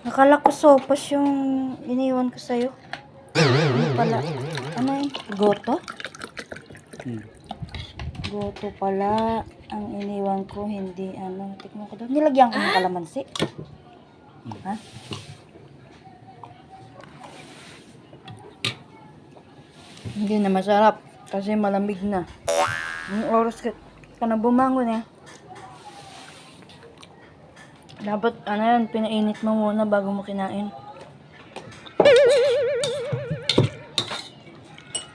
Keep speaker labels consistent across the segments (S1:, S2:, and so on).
S1: Akala ko sopas yung iniwan ko sa'yo. Ano pala? Ano yun? Goto? Goto pala ang iniwan ko, hindi ano. Tikman ko daw. Nilagyan ko ng kalamansi. Ha? Hindi na masarap kasi malamig na. Yung oras ka na bumangon eh. Dapat ano yan, pinainit mo muna bago mo kinain.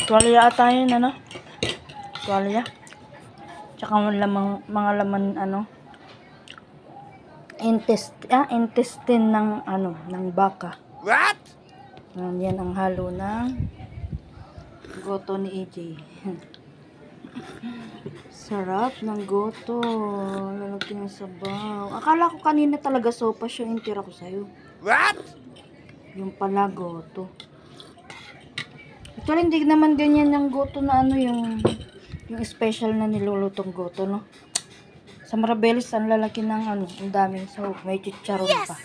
S1: Tuwalya ata yun, ano? Tuwalya. Tsaka mga laman, ano? Intestine ng, ano, ng baka.
S2: What?
S1: Yan ang halo ng goto ni AJ. Sarap ng goto. Lalagyan ng sabaw. Akala ko kanina talaga sopas yung intira ko sa'yo.
S2: What?
S1: Yung pala goto. Actually, hindi naman ganyan yung goto na ano yung special na nilulutong goto, no? Sa Marabelis, ang lalaki ng ano, ang daming sahog. May chicharon pa.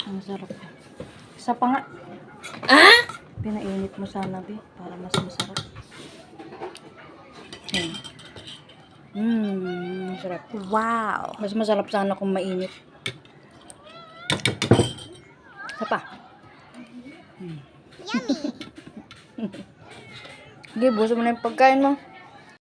S1: Ang sarap. Isa pa nga. Pinainit mo sana, be, para mas masarap. Masarap.
S3: Wow.
S1: Mas masarap sana kung mainit. Isa pa. Yummy. Sige, buso mo na yung pagkain mo.